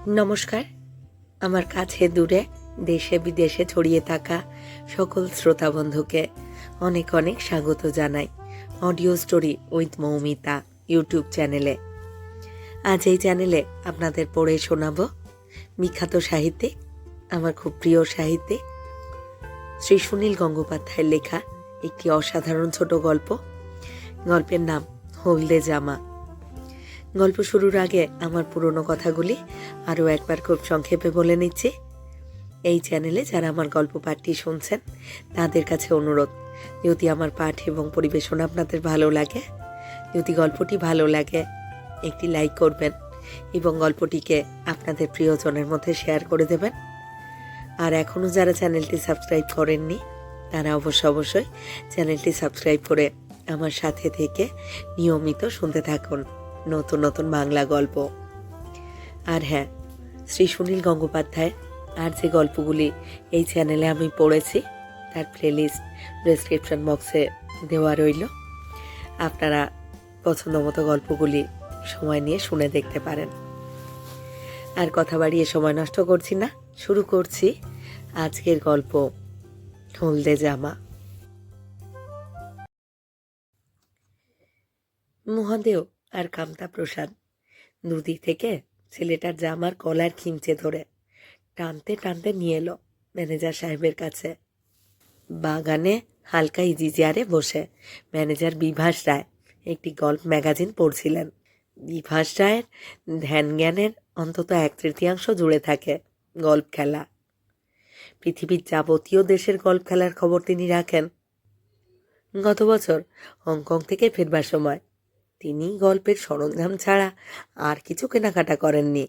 নমস্কার। আমার কাছে দূরে দেশে বিদেশে ছড়িয়ে থাকা সকল শ্রোতা বন্ধুকে অনেক অনেক স্বাগত জানাই audio story with Moumita YouTube চ্যানেলে। আজ এই চ্যানেলে আপনাদের পড়ে শোনাব বিখ্যাত সাহিত্যিক, আমার খুব প্রিয় সাহিত্যিক শ্রী সুনীল গঙ্গোপাধ্যায়ের লেখা একটি অসাধারণ ছোট গল্প। গল্পের নাম হলদে জামা। গল্প শুরুর আগে আমার পুরনো কথাগুলি আরও একবার খুব সংক্ষেপে বলে নিচ্ছি। এই চ্যানেলে যারা আমার গল্প পাঠটি শুনছেন তাদের কাছে অনুরোধ, যদি আমার পাঠ এবং পরিবেশনা আপনাদের ভালো লাগে, যদি গল্পটি ভালো লাগে একটি লাইক করবেন এবং গল্পটিকে আপনাদের প্রিয়জনের মধ্যে শেয়ার করে দেবেন। আর এখনও যারা চ্যানেলটি সাবস্ক্রাইব করেননি তারা অবশ্যই চ্যানেলটি সাবস্ক্রাইব করে আমার সাথে থেকে নিয়মিত শুনতে থাকুন নতুন নতুন বাংলা গল্প। আর হ্যাঁ, শ্রী সুনীল গঙ্গোপাধ্যায় আর যে গল্পগুলি এই চ্যানেলে আমি পড়েছি তার প্লেলিস্ট ডেসক্রিপশন বক্সে দেওয়া রইল। আপনারা পছন্দ মতো গল্পগুলি সময় নিয়ে শুনে দেখতে পারেন। আর কথা বাড়িয়ে সময় নষ্ট করছি না, শুরু করছি আজকের গল্প হলদে জামা। মহাদেও আর কামতা প্রসাদ দুদিক থেকে ছেলেটার জামার কলার খিমচে ধরে টানতে টানতে নিয়ে এলো ম্যানেজার সাহেবের কাছে। বাগানে হালকা ইজি চেয়ারে বসে ম্যানেজার বিভাস রায় একটি গল্প ম্যাগাজিন পড়ছিলেন। বিভাস রায়ের ধ্যান জ্ঞানের অন্তত 1/3 জুড়ে থাকে গল্প খেলা। পৃথিবীর যাবতীয় দেশের গল্প খেলার খবর তিনি রাখেন। গত বছর হংকং থেকে ফেরবার সময় তিনি গল্পের সরঞ্জাম ছাড়া আর কিছু কেনাকাটা করেননি।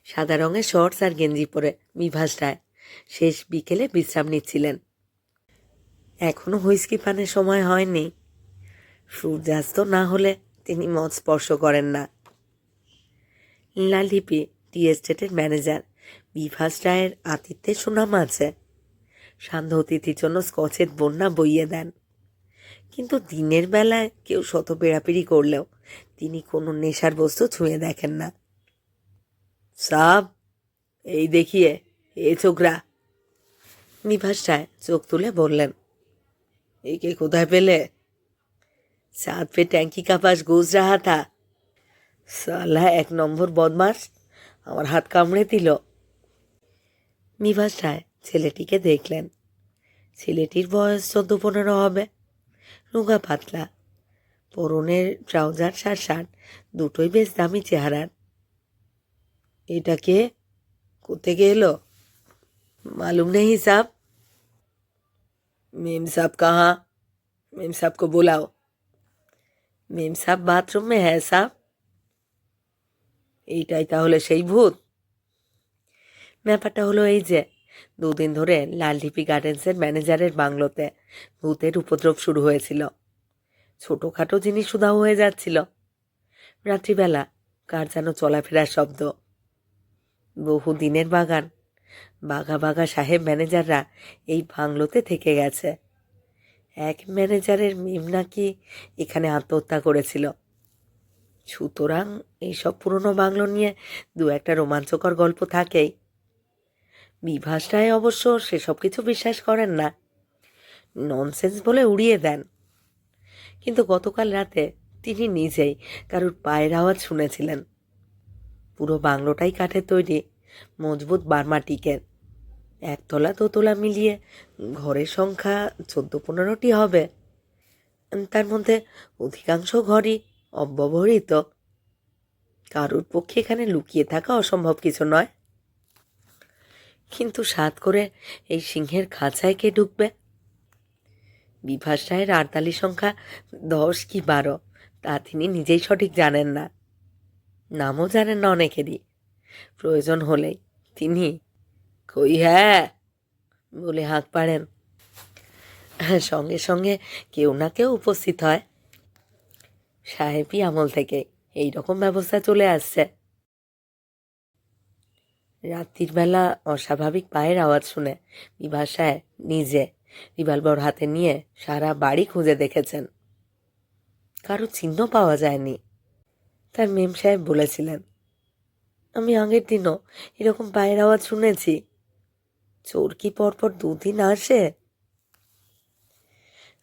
সাদা রঙের শর্টস আর গেঞ্জি পরে বিভাস রায় শেষ বিকেলে বিশ্রাম নিচ্ছিলেন। এখনো হুইস্কি পানের সময় হয়নি। সূর্যাস্ত না হলে তিনি মদ স্পর্শ করেন না। লালডিপি টি এস্টেটের ম্যানেজার বিভাস রায়ের আতিথ্যের সুনাম আছে। সান্ধ্য অতিথির জন্য স্কচের বন্যা বইয়ে দেন, কিন্তু দিনের বেলায় কেউ শত পেড়াপিড়ি করলেও তিনি কোনো নেশার বস্তু ছুঁয়ে দেখেন না। সাব, এই দেখিয়ে এ ছোকরা। বিভাস রায় চোখ তুলে বললেন, একে কোথায় পেলে? साथ पे टैंकी का पास घुस रहा था। साला 1 নম্বর বদমাস, আমার হাত কামড়ে দিল। বিভাস রায় ছেলেটিকে দেখলেন। ছেলেটির বয়স 14-15 হবে। রোগা পাতলা, পরনের ট্রাউজার আর শার্ট দুটোই বেশ দামি চেহারার। এটা কে? কোত্থেকে এলো? मालूम नहीं साहब। मेम साहब कहाँ? मेम साहब को बुलाओ। मेम साहब बाथरूम में है साहब। এইটাই তাহলে সেই ভূত? ব্যাপারটা হলো এই যে, 2 দিন ধরে লালডিপি গার্ডেন্সের ম্যানেজারের বাংলোতে ভূতের উপদ্রব শুরু হয়েছিল। ছোটোখাটো জিনিস উধাও হয়ে যাচ্ছিল। রাত্রিবেলা কার যেন চলাফেরার শব্দ। বহু দিনের বাগান, বাঘা বাঘা সাহেব ম্যানেজাররা এই বাংলোতে থেকে গেছে। এক ম্যানেজারের মেম নাকি এখানে আত্মহত্যা করেছিল। সুতরাং এইসব পুরনো বাংলো নিয়ে 2-একটা রোমাঞ্চকর গল্প থাকেই। বিভাস রায় অবশ্য সেসব কিছু বিশ্বাস করেন না, ননসেন্স বলে উড়িয়ে দেন। কিন্তু গতকাল রাতে তিনি নিজেই কারুর পায়ের আওয়াজ শুনেছিলেন। পুরো বাংলোটাই কাঠের তৈরি, মজবুত বার্মা টিকের। 1 তলা 2 তলা মিলিয়ে ঘরের সংখ্যা 14-15টি হবে। তার মধ্যে অধিকাংশ ঘরই অব্যবহৃত। কারুর পক্ষে এখানে লুকিয়ে থাকা অসম্ভব কিছু নয়। কিন্তু সাধ করে এই সিংহের খাঁচায় কে ঢুকবে? বিভাস রায়ের 48 সংখ্যা 10 কি 12 তা তিনি নিজেই সঠিক জানেন না। নামও জানেন না অনেকেরই। প্রয়োজন হলেই তিনি কই হ্যাঁ বলে হাঁক পাড়েন। সঙ্গে সঙ্গে কেউ না কেউ উপস্থিত হয়। সাহেবী আমল থেকে এই রকম ব্যবস্থা চলে আসছে। রাত্রির বেলা অস্বাভাবিক পায়ের আওয়াজ শুনে বিভাস রায় নিজে রিভলভার হাতে নিয়ে সারা বাড়ি খুঁজে দেখেছেন। কারো চিহ্ন পাওয়া যায়নি। তার মেম সাহেব বলেছিলেন, আমি আগের দিনও এরকম পায়ের আওয়াজ শুনেছি। চোর কি পরপর 2 দিন আসে?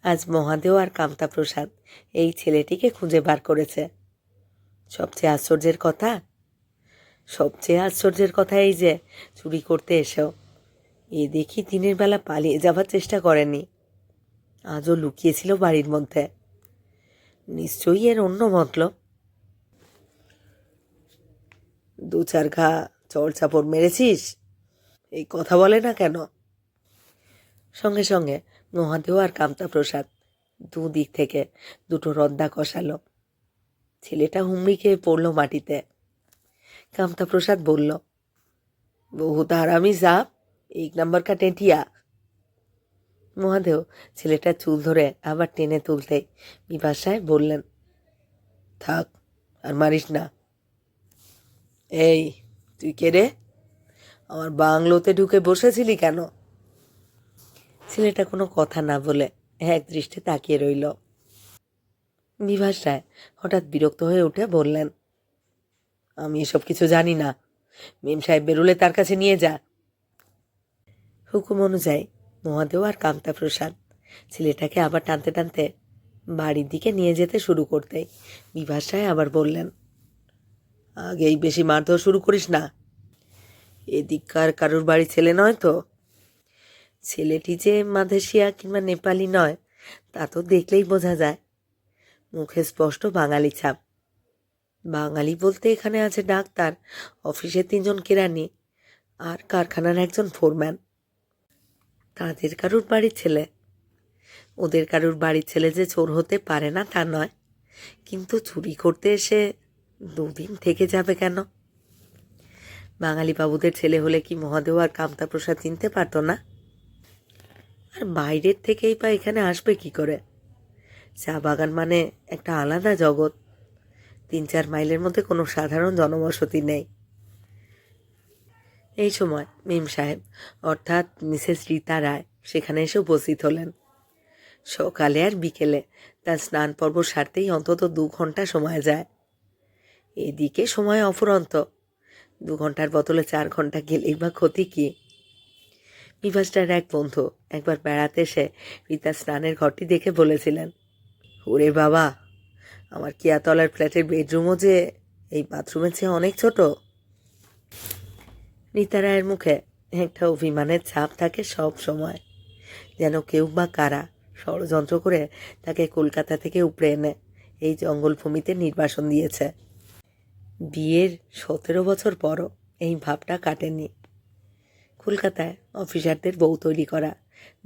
আজ মহাদেও আর কামতা প্রসাদ এই ছেলেটিকে খুঁজে বার করেছে। সবচেয়ে আশ্চর্যের কথা এই যে চুরি করতে এসেও এ দেখি দিনের বেলা পালিয়ে যাবার চেষ্টা করেনি, আজও লুকিয়েছিল বাড়ির মধ্যে। নিশ্চয়ই এর অন্য মতলব। 2-4 ঘা চড় চাপড় মেরেছিস, এই কথা বলে না কেন? সঙ্গে সঙ্গে মহাদেও আর কামতা প্রসাদ দুদিক থেকে দুটো রদ্দা কষালো। ছেলেটা হুমড়ি খেয়ে পড়ল মাটিতে। কামতা প্রসাদ বলল, বহুত হারামি সাপ, 1 নম্বর কা টেটিয়া। মহাদেও ছেলেটার চুল ধরে আবার টেনে তুলতেই বিভাস সাহেব বললেন, থাক আর মারিস না। এই, তুই কে রে? আমার বাংলোতে ঢুকে বসেছিলি কেন? ছেলেটা কোনো কথা না বলে এক দৃষ্টে তাকিয়ে রইল। বিভাস রায় হঠাৎ বিরক্ত হয়ে উঠে বললেন, আমি এসব কিছু জানি না, মেম সাহেব বেরোলে তার কাছে নিয়ে যা। হুকুম অনুযায়ী মহাদেও আর কামতা প্রসাদ ছেলেটাকে আবার টানতে টানতে বাড়ির দিকে নিয়ে যেতে শুরু করতেই বিভাস রায় আবার বললেন, আগেই বেশি মারধর শুরু করিস না। এদিককার কারোর বাড়ি ছেলে নয় তো? ছেলেটি যে মাদেশিয়া কিংবা নেপালি নয় তা তো দেখলেই বোঝা যায়। মুখে স্পষ্ট বাঙালি ছাপ। বাঙালি বলতে এখানে আছে ডাক্তার, অফিসে 3 জন কেরানি আর কারখানার একজন ফোরম্যান। তাদের কারুর বাড়ির ছেলে। ওদের কারুর বাড়ির ছেলে যে চোর হতে পারে না তা নয়, কিন্তু চুরি করতে এসে 2 দিন থেকে যাবে কেন? বাঙালি বাবুদের ছেলে হলে কি মহাদেও আর কামতা প্রসাদ চিনতে পারতো না? আর বাইরের থেকেই বা এখানে আসবে কি করে? চা বাগান মানে একটা আলাদা জগৎ। 3-4 মাইলের মধ্যে কোনো সাধারণ জনবসতি নেই। এই সময় মেম সাহেব অর্থাৎ মিসেস রীতা রায় সেখানে এসে উপস্থিত হলেন। সকালে আর বিকেলে তার স্নান পর্ব সারতেই অন্তত 2 ঘন্টা সময় যায়। এদিকে সময় অফুরন্ত, 2 ঘন্টার বদলে 4 ঘন্টা গেলেই বা ক্ষতি কি? বিভাসটার এক বন্ধু একবার বেড়াতে এসে রীতা স্নানের ঘরটি দেখে বলেছিলেন, ওরে বাবা, আমার কেয়াতলার ফ্ল্যাটের বেডরুমও যে এই বাথরুমের চেয়ে অনেক ছোট। রীতা রায়ের মুখে একটা অভিমানের ছাপ থাকে সব সময়, যেন কেউ বা কারা ষড়যন্ত্র করে তাকে কলকাতা থেকে উপড়ে এনে এই জঙ্গলভূমিতে নির্বাসন দিয়েছে। বিয়ের 17 বছর পরও এই ভাবটা কাটেনি। কলকাতায় অফিসারদের বউ তৈরি করা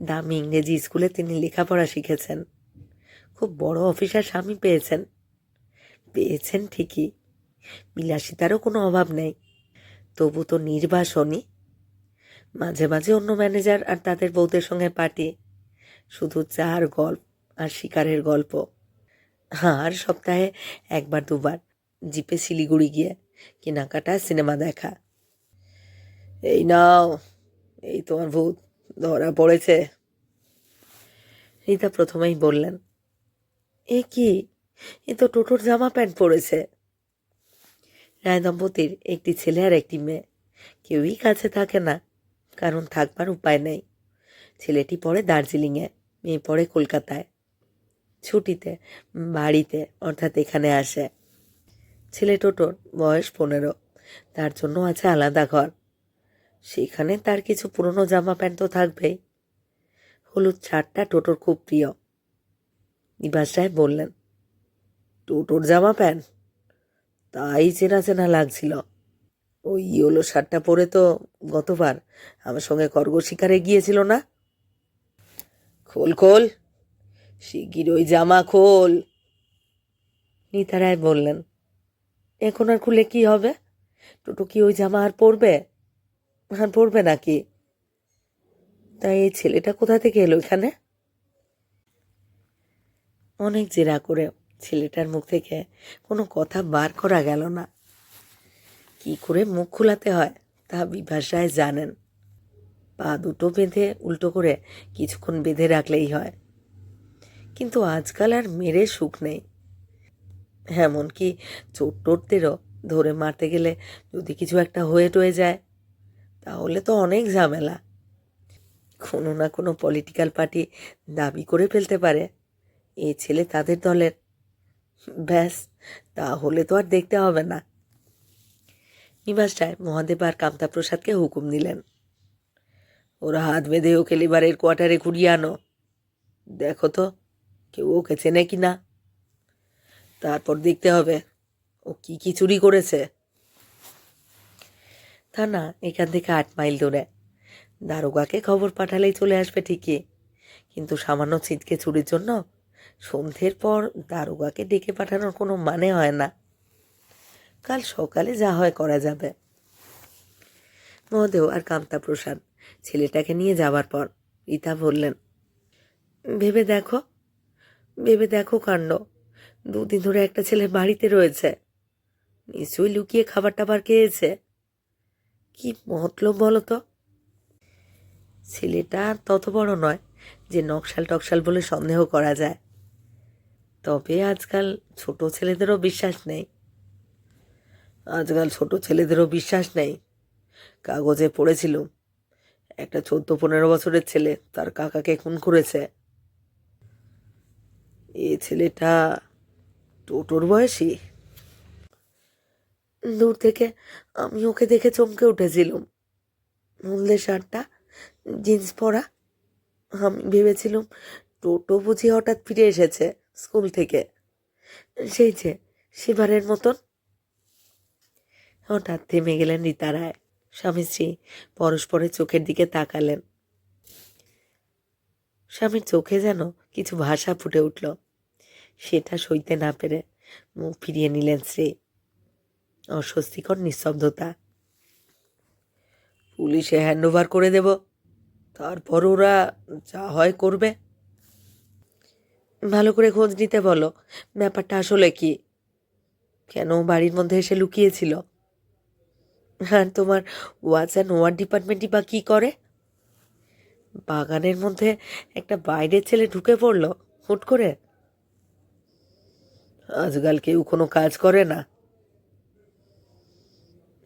দামি ইংরেজি স্কুলে তিনি লেখাপড়া শিখেছেন। খুব বড় অফিসার স্বামী পেয়েছেন ঠিকই, বিলাসিতারও কোনো অভাব নেই, তবু তো নির্বাসনই। মাঝে মাঝে অন্য ম্যানেজার আর তাদের বউদের সঙ্গে পার্টি, শুধু চার গল্প আর শিকারের গল্প। আর সপ্তাহে 1-2 বার জিপে শিলিগুড়ি গিয়ে কেনাকাটা, সিনেমা দেখা। এই নাও, এই তোমার ভূত ধরা পড়েছে। রীতা প্রথমেই বললেন, এ কি, এ তো টোটোর জামা প্যান্ট পরেছে। রায় দম্পতির একটি ছেলে আর একটি মেয়ে, কেউই কাছে থাকে না, কারণ থাকবার উপায় নেই। ছেলেটি পড়ে দার্জিলিংয়ে, মেয়ে পড়ে কলকাতায়। ছুটিতে বাড়িতে অর্থাৎ এখানে আসে। ছেলে টোটোর বয়স 15, তার জন্য আছে আলাদা ঘর। সেখানে তার কিছু পুরনো জামা প্যান্ট তো থাকবেই। হলুদ শার্টটা টোটোর খুব প্রিয়। নিবাস সাহেব বললেন, টোটোর জামা প্যান্ট? তাই চেনা চেনা লাগছিল। ওই ইয়েলো শার্টটা পরে তো গতবার আমার সঙ্গে খরগোশ শিকারে গিয়েছিল না? খোল খোল, শিগগির ওই জামা খোল। নিতা রায় বললেন, এখন আর খুলে কি হবে? টোটো কি ওই জামা আর পরবে নাকি? তাই এই ছেলেটা কোথা থেকে এলো এখানে? অনেক জেরা করে ছেলেটার মুখ থেকে কোনো কথা বার করা গেল না। কি করে মুখ খোলাতে হয় তা বিভাস রায় জানেন। পা দুটো বেঁধে উল্টো করে কিছুক্ষণ বেঁধে রাখলেই হয়। কিন্তু আজকাল আর মেরে সুখ নেই। এমনকি চোর টোরদেরও ধরে মারতে গেলে যদি কিছু একটা হয়ে টয়ে যায় তাহলে তো অনেক ঝামেলা। কোনো না কোনো পলিটিক্যাল পার্টি দাবি করে ফেলতে পারে এ ছেলে তাদের দলের। ব্যাস, তাহলে তো আর দেখতে হবে না। নিবাস রায় মহাদেব আর কামতা প্রসাদকে হুকুম দিলেন, ওরা হাত বেঁধে ওকে লিবারের কোয়ার্টারে ঘুরিয়ে আনো। দেখো তো কেউ ওকে চেনে কি না, তারপর দেখতে হবে ও কি কি চুরি করেছে। তা না, এখান থেকে 8 মাইল দূরে। দারোগাকে খবর পাঠালেই চলে আসবে ঠিকই, কিন্তু সামান্য ছিটকে চুরির জন্য সন্ধ্যের পর দারোগাকে ডেকে পাঠানোর কোনো মানে হয় না। কাল সকালে যা হয় করা যাবে। মহাদেব আর কামতা প্রসাদ ছেলেটাকে নিয়ে যাওয়ার পর রীতা বললেন, ভেবে দেখো, ভেবে দেখো কাণ্ড। 2 দিন ধরে একটা ছেলে বাড়িতে রয়েছে, নিশ্চয়ই লুকিয়ে খাবার টাবার খেয়েছে। কি মতলব বলো তো? ছেলেটা তত বড় নয় যে নকশাল টকশাল বলে সন্দেহ করা যায়, তবে আজকাল ছোট ছেলেদেরও বিশ্বাস নেই। কাগজে পড়েছিল একটা 14-15 বছরের ছেলে তার কাকাকে খুন করেছে। এ ছেলেটা টোটোর বয়সী। দূর থেকে আমি ওকে দেখে চমকে উঠেছিলাম। হলদে শার্টটা, জিন্স পরা। আমি ভেবেছিলাম টোটো বুঝি হঠাৎ ফিরে এসেছে স্কুল থেকে, সেই যে সেবারের মতন। হঠাৎ থেমে গেলেন রীতা রায়। স্বামী স্ত্রী পরস্পরের চোখের দিকে তাকালেন। স্বামীর চোখে যেন কিছু ভাষা ফুটে উঠল। সেটা সইতে না পেরে মুখ ফিরিয়ে নিলেন স্ত্রী। অস্বস্তিকর নিস্তব্ধতা। পুলিশে হ্যান্ডওভার করে দেব, তারপর ওরা যা হয় করবে। ভালো করে খোঁজ নিতে বলো, ব্যাপারটা আসলে কি, কেন বাড়ির মধ্যে এসে লুকিয়েছিল। আর তোমার ওয়াচ অ্যান্ড ওয়ার ডিপার্টমেন্টই বা কী করে? বাগানের মধ্যে একটা বাইরের ছেলে ঢুকে পড়লো হুট করে। আজকাল কেউ কোনো কাজ করে না।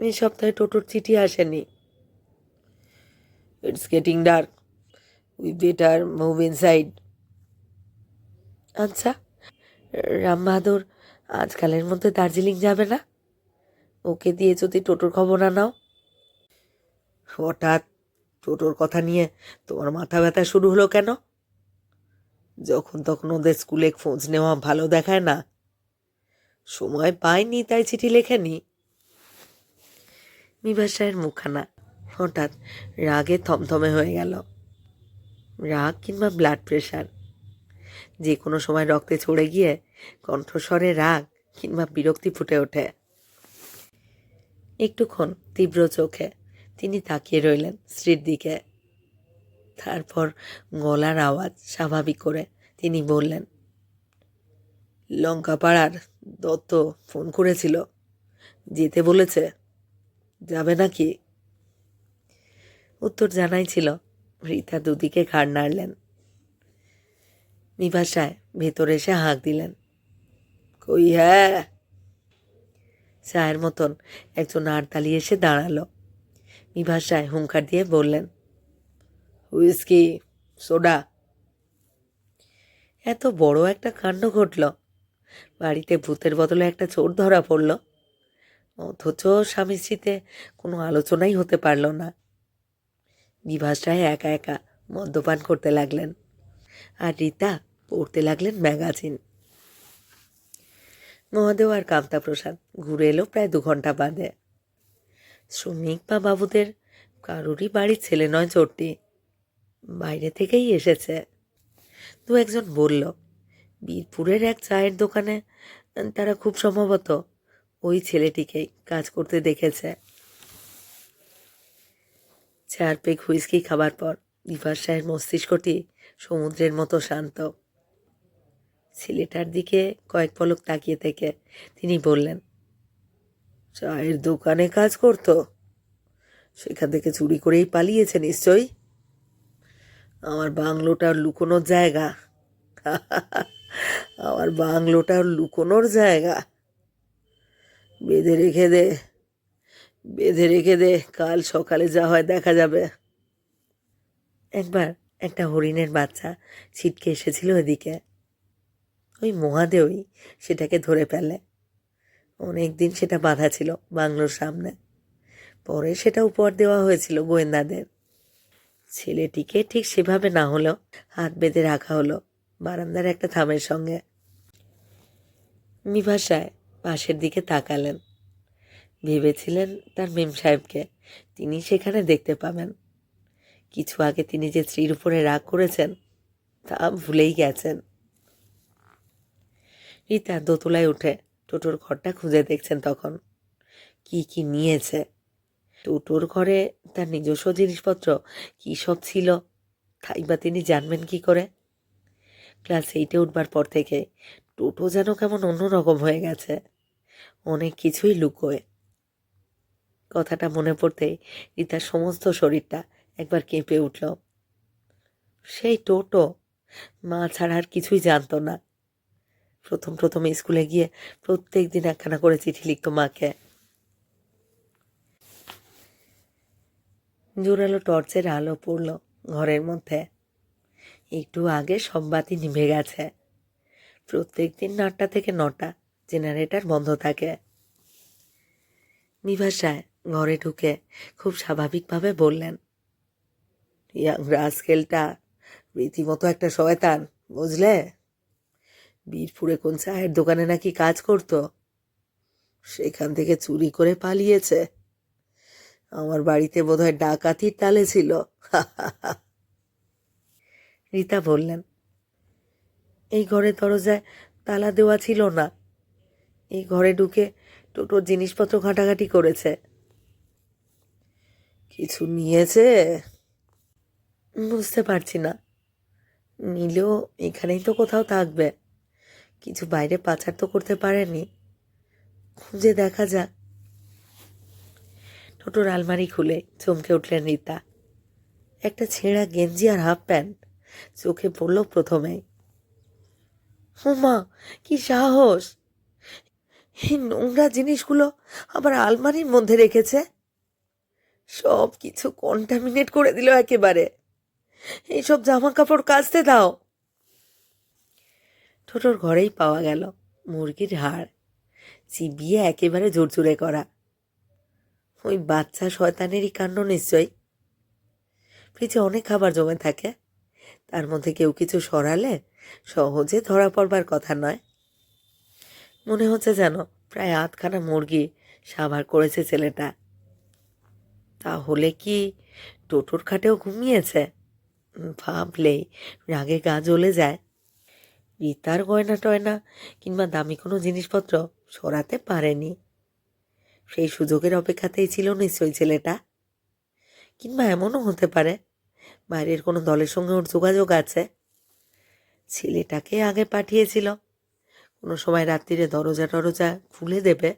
এই সপ্তাহে টোটোর চিঠি আসেনি। It's getting dark, we better move inside. আচ্ছা, রাম বাহাদুর আজকালের মধ্যে দার্জিলিং যাবে না? ওকে দিয়ে যদি টোটোর খবর আনাও। হঠাৎ টোটোর কথা নিয়ে তোমার মাথা ব্যথা শুরু হলো কেন? যখন তখন ওদের স্কুলে খোঁজ নেওয়া ভালো দেখায় না। সময় পাইনি তাই চিঠি লেখেনি। নিবাস রায়ের মুখখানা হঠাৎ রাগে থমথমে হয়ে গেল। রাগ কিংবা ব্লাড প্রেশার যে কোনো সময় রক্তে চড়ে গিয়ে কণ্ঠস্বরে রাগ কিংবা বিরক্তি ফুটে ওঠে। একটুক্ষণ তীব্র চোখে তিনি তাকিয়ে রইলেন স্ত্রীর দিকে। তারপর গলার আওয়াজ স্বাভাবিক করে তিনি বললেন, লঙ্কাপাড়ার দত্ত ফোন করেছিল, যেতে বলেছে, যাবে নাকি? উত্তর জানাই ছিল। রীতা দুদিকে ঘাড় নাড়লেন। নিবাস রায় ভেতরে এসে হাঁক দিলেন, কই হ্যাঁ। চায়ের মতন একজন আড়তালি এসে দাঁড়ালো। নিবাস রায় হুঙ্কার দিয়ে বললেন, হুইস্কি, সোডা। এত বড় একটা কাণ্ড ঘটল, বাড়িতে ভূতের বদলে একটা চোর ধরা পড়ল, অথচ স্বামী স্ত্রীতে কোনো আলোচনাই হতে পারল না। নিবাস রায় একা একা মদ্যপান করতে লাগলেন, আর রীতা পড়তে লাগলেন ম্যাগাজিন। মহাদেব আর কামতা প্রসাদ ঘুরে এলো প্রায় 2 ঘন্টা বাদে। শ্রমিক বা বাবুদের কারোরই বাড়ির ছেলে নয় চোরটি, বাইরে থেকেই এসেছে। 2-1 জন বলল, বীরপুরের এক চায়ের দোকানে তারা খুব সম্ভবত ওই ছেলেটিকেই কাজ করতে দেখেছে। 4 পেগ হুইস্কি খাবার পর নিবাস রায়ের মস্তিষ্কটি সমুদ্রের মতো শান্ত। ছেলেটার দিকে কয়েক পলক তাকিয়ে থেকে তিনি বললেন, চায়ের দোকানে কাজ করতো, সেখান থেকে চুরি করেই পালিয়েছে নিশ্চয়ই। আমার বাংলোটার লুকোনোর জায়গা। আমার বাংলোটার লুকোনোর জায়গা। বেঁধে রেখে দে, বেঁধে রেখে দে, কাল সকালে যা হয় দেখা যাবে। একবার একটা হরিণের বাচ্চা ছিটকে এসেছিল এদিকে। ওই মহাদেবই সেটাকে ধরে ফেলে। অনেক দিন সেটা বাঁধা ছিল বাংলোর সামনে। পরে সেটা উপহার দেওয়া হয়েছিল গোয়েন্দাদের। ছেলেটিকে ঠিক সেভাবে না হলেও হাত বেঁধে রাখা হলো বারান্দার একটা থামের সঙ্গে। বিভাসায় পাশের দিকে তাকালেন। ভেবেছিলেন তার মেম সাহেবকে তিনি সেখানে দেখতে পাবেন। কিছু আগে তিনি যে স্ত্রীর উপরে রাগ করেছেন তা ভুলেই গেছেন। রীতা দোতলায় উঠে টোটোর ঘরটা খুঁজে দেখছেন তখন। কি কি নিয়েছে টোটোর ঘরে, তার নিজস্ব জিনিসপত্র কী সব ছিল তাই বা তিনি জানবেন কি করে? ক্লাস 8-এ উঠবার পর থেকে টোটো যেন কেমন অন্যরকম হয়ে গেছে, অনেক কিছুই লুকোয়। কথাটা মনে পড়তেই রীতার সমস্ত শরীরটা একবার কেঁপে উঠল। সেই টোটো মা ছাড়া আর কিছুই জানতো না। প্রথম প্রথম স্কুলে গিয়ে প্রত্যেক দিন একখানা করে চিঠি লিখত মাকে। জোরালো টর্চের আলো পড়ল ঘরের মধ্যে। একটু আগে সব বাতি নিভে গেছে। প্রত্যেক দিন 8টা থেকে 9টা জেনারেটর বন্ধ থাকে। বিভাসায় ঘরে ঢুকে খুব স্বাভাবিকভাবে বললেন, ইয়াং রাস্কেলটা রীতিমতো একটা শয়তান, বুঝলে? বীরপুরে কোন চায়ের দোকানে নাকি কাজ করত, সেখান থেকে চুরি করে পালিয়েছে। আমার বাড়িতে বোধহয় ডাকাতির তালে ছিল। রীতা বললেন, এই ঘরের দরজায় তালা দেওয়া ছিল না। এই ঘরে ঢুকে টোটোর জিনিসপত্র ঘাঁটাঘাঁটি করেছে। কিছু নিয়েছে? বুঝতে পারছি না। নিলেও এখানেই তো কোথাও থাকবে। কিছু বাইরে পাচার তো করতে পারেনি। খুঁজে দেখা যাক। টোটোর আলমারি খুলে চমকে উঠলেন রীতা। একটা ছেঁড়া গেঞ্জি আর হাফ প্যান্ট চোখে পড়ল প্রথমেই। মা, কি সাহস! এই নোংরা জিনিসগুলো আবার আলমারির মধ্যে রেখেছে। সব কিছু কন্টামিনেট করে দিল একেবারে। এইসব জামা কাপড় কাচতে দাও। টোটোর ঘরেই পাওয়া গেল মুরগির হাড়, চিবিয়ে একেবারে জোরজোরে করা। ওই বাচ্চা শয়তানেরই কাণ্ড নিশ্চয়ই। ফ্রিজে অনেক খাবার জমে থাকে, তার মধ্যে কেউ কিছু সরালে সহজে ধরা পড়বার কথা নয়। মনে হচ্ছে যেন প্রায় 8খানা মুরগি সাবার করেছে ছেলেটা। তাহলে কি টোটোর খাটেও ঘুমিয়েছে? ভাবলেই রাগে গা জ্বলে যায়। রীতার গয়না টয়না কিংবা দামি কোনো জিনিসপত্র সরাতে পারেনি। সেই সুযোগের অপেক্ষাতেই ছিল নিশ্চয়ই ছেলেটা। কিংবা এমনও হতে পারে বাইরের কোনো দলের সঙ্গে ওর যোগাযোগ আছে। ছেলেটাকে আগে পাঠিয়েছিল কোনো সময় রাত্রিরে দরজা টরজা খুলে দেবে।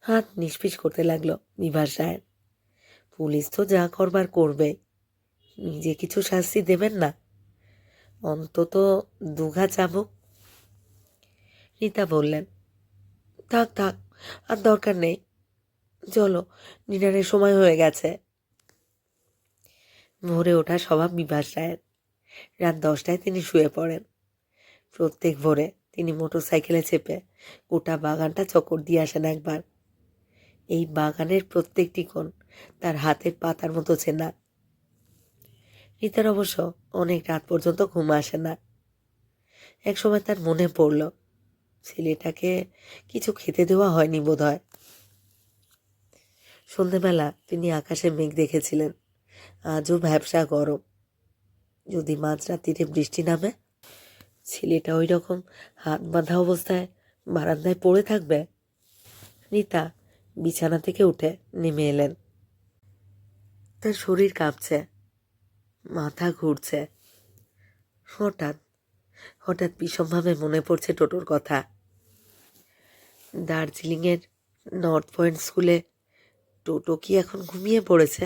হাত নিষ্পিস করতে লাগলো বিভাস রায়ের। পুলিশ তো যা করবার করবে, নিজে কিছু শাস্তি দেবেন না? অন্তত দুঘা চাবুক। রীতা বললেন, থাক থাক, আর দরকার নেই। চলো, ডিনারের সময় হয়ে গেছে। ভোরে ওঠা স্বভাব বিভাস রায়ের। রাত 10টায় তিনি শুয়ে পড়েন। প্রত্যেক ভোরে তিনি মোটরসাইকেলে চেপে গোটা বাগানটা চক্কর দিয়ে আসেন একবার। এই বাগানের প্রত্যেকটি কোণ তার হাতের পাতার মতো চেনা। রীতার অবশ্য অনেক রাত পর্যন্ত ঘুম আসে না। একসময় তার মনে পড়ল ছেলেটাকে কিছু খেতে দেওয়া হয়নি বোধহয়। সন্ধেবেলা তিনি আকাশে মেঘ দেখেছিলেন। আজও ভ্যাপসা গরম। যদি মাঝরাত্রিরে বৃষ্টি নামে, ছেলেটা ওই রকম হাত বাঁধা অবস্থায় বারান্দায় পড়ে থাকবে। রীতা বিছানা থেকে উঠে নেমে এলেন। তার শরীর কাঁপছে, মাথা ঘুরছে। হঠাৎ হঠাৎ বিষমভাবে মনে পড়ছে টোটোর কথা। দার্জিলিংয়ের নর্থ পয়েন্ট স্কুলে টোটো কি এখন ঘুমিয়ে পড়েছে?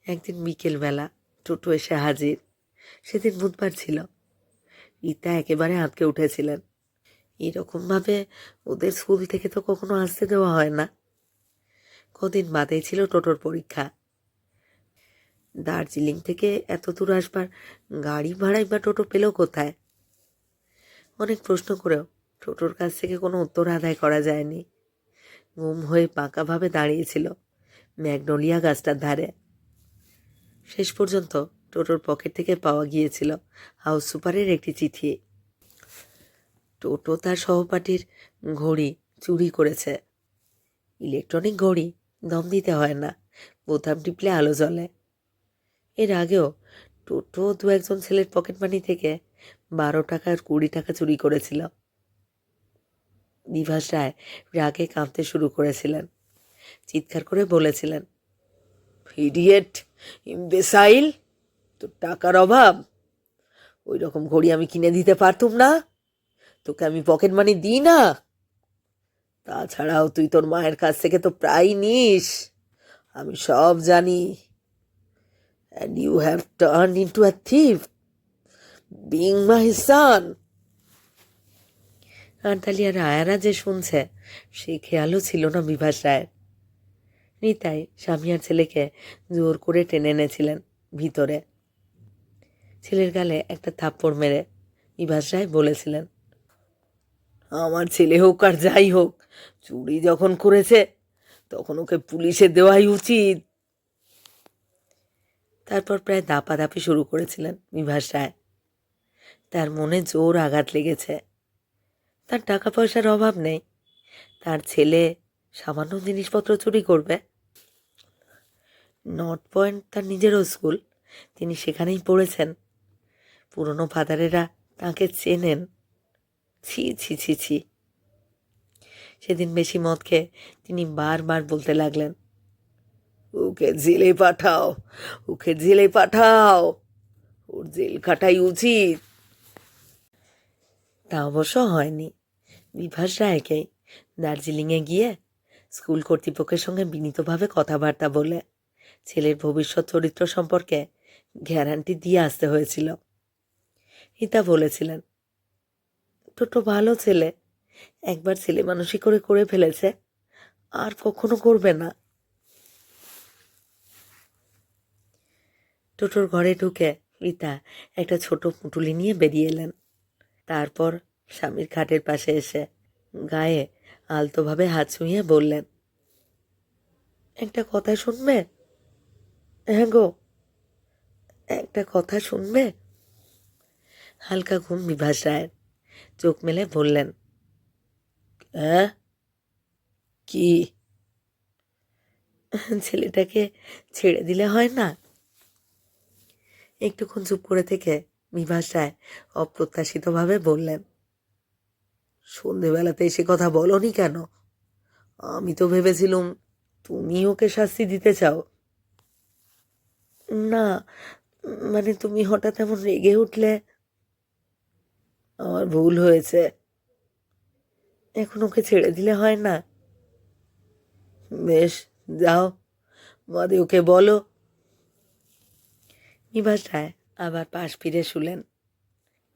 একদিন বিকেলবেলা টোটো এসে হাজির। সেদিন বুধবার ছিল। রীতা একেবারে আঁতকে উঠেছিলেন। এরকমভাবে ওদের স্কুল থেকে তো কখনো আসতে দেওয়া হয় না। কদিন বাদেই ছিল টোটোর পরীক্ষা। দার্জিলিং থেকে এত দূর আসবার গাড়ি ভাড়াই বা টোটো পেল কোথায়? অনেক প্রশ্ন করেও টোটোর কাছ থেকে কোনো উত্তর আদায় করা যায়নি। গুম হয়ে পাকাভাবে দাঁড়িয়েছিল ম্যাগনোলিয়া গাছটার ধারে। শেষ পর্যন্ত টোটোর পকেট থেকে পাওয়া গিয়েছিল হাউস সুপারের একটি চিঠি। টোটো তার সহপাঠীর ঘড়ি চুরি করেছে। ইলেকট্রনিক ঘড়ি দম দিতে হয় না, বোতাম টিপলে আলো জ্বলে। এর আগেও টোটো দু একজন ছেলের পকেট মানি থেকে 12 টাকা আর 20 টাকা চুরি করেছিল। বিভাস রায় রাগে কাঁপতে শুরু করেছিলেন। চিৎকার করে বলেছিলেন, ইডিয়েট, ইম্বেসাইল, তোর টাকার অভাব? ওই রকম ঘড়ি আমি কিনে দিতে পারতুম না? তোকে আমি পকেট মানি দিই না? তাছাড়াও তুই তোর মায়ের কাছ থেকে তো প্রায় নিস, আমি সব জানি। And you have turned into a thief, being my son. আনতালি আর আয়ারা যে শুনছে সে খেয়ালও ছিল না বিভাস রায়ের। নিতাই স্বামী আর ছেলেকে জোর করে টেনে এনেছিলেন ভিতরে। ছেলের গালে একটা থাপ্পড় মেরে বিভাস রায় বলেছিলেন, আমার ছেলে হোক আর যাই হোক, চুরি যখন করেছে তখন ওকে পুলিশে দেওয়াই উচিত। তারপর প্রায় দাপাদাপি শুরু করেছিলেন বিভাস রায়। তার মনে জোর আঘাত লেগেছে। তার টাকা পয়সার অভাব নেই, তার ছেলে সামান্য জিনিসপত্র চুরি করবে? নর্থ পয়েন্ট তার নিজেরও স্কুল, তিনি সেখানেই পড়েছেন। পুরনো ফাদারেরা তাকে চেনেন। ছি ছি ছি ছি। সেদিন বেশি মদ খেয়ে তিনি বারবার বলতে লাগলেন, ওকে জেলে পাঠাও, ওকে জেলে পাঠাও, ওর জেল কাটাই উচিত। তা অবশ্য হয়নি। বিভাস রায়কেই দার্জিলিংয়ে গিয়ে স্কুল কর্তৃপক্ষের সঙ্গে বিনীতভাবে কথাবার্তা বলে ছেলের ভবিষ্যৎ চরিত্র সম্পর্কে গ্যারান্টি দিয়ে আসতে হয়েছিল। হিতা বলেছিলেন, টোটো ভালো ছেলে, একবার ছেলে মানুষই করে ফেলেছে, আর কখনো করবে না। টোটোর ঘরে ঢুকে রীতা একটা ছোট পুঁটুলি নিয়ে বেরিয়ে এলেন। তারপর স্বামীর খাটের পাশে এসে গায়ে আলতোভাবে হাত ছুঁয়ে বললেন, একটা কথা শুনবে? হ্যাঁ গো, একটা কথা শুনবে? হালকা ঘুম বিভাস রায়ের। চোখ মেলে বললেন, হ্যাঁ কি? ছেলেটাকে ছেড়ে দিলে হয় না? একটুক্ষণ চুপ করে থেকে বিভাস রায় অপ্রত্যাশিতভাবে বললেন, সন্ধেবেলাতে এসে কথা বলনি কেন? আমি তো ভেবেছিলুম তুমি ওকে শাস্তি দিতে চাও। না, মানে তুমি হঠাৎ এমন রেগে উঠলে। আমার ভুল হয়েছে, এখন ওকে ছেড়ে দিলে হয় না? বেশ, যাও, বাদে ওকে বলো। বিভাস রায় আবার পাশ ফিরে শুলেন।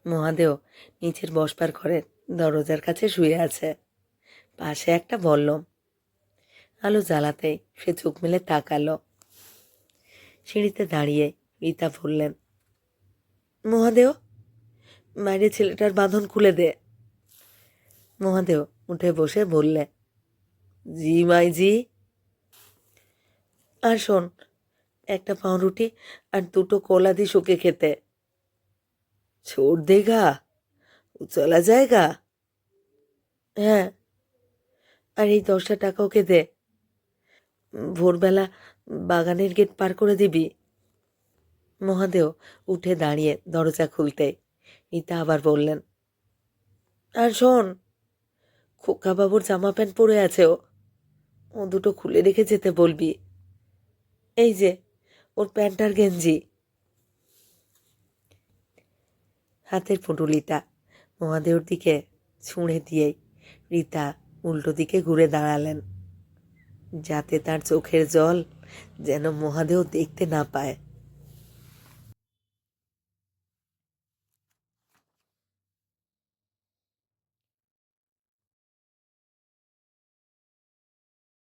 মহাদেও নিচের বসবার ঘরের দরজার কাছে শুয়ে আছে। পাশে একটা বল্লম। আলো জ্বালাতেই সে চোখ মেলে তাকালো। সিঁড়িতে দাঁড়িয়ে রীতা বললেন, মহাদেও, বাইরে ছেলেটার বাঁধন খুলে দে। মহাদেও উঠে বসে বললে, জি মাইজি। আর শোন, একটা পাউরুটি আর 2টো কলা দিস ওকে খেতে। ছোড় দেগা, ও চলা জায়গা। হ্যাঁ, আর এই 10টা টাকা ওকে দে। ভোরবেলা বাগানের গেট পার করে দিবি। মহাদেও উঠে দাঁড়িয়ে দরজা খুলতে রীতা আবার বললেন, আর শোন, খোকাবাবুর জামা প্যান্ট পরে আছে, ও 2টো খুলে রেখে যেতে বলবি। এই যে ওর প্যান্ট আর গেঞ্জি। হাতের পুঁটুলিটা মহাদেওর দিকে ছুঁড়ে দিয়েই রীতা উল্টো দিকে ঘুরে দাঁড়ালেন, যাতে তার চোখের জল যেন মহাদেও দেখতে না পায়।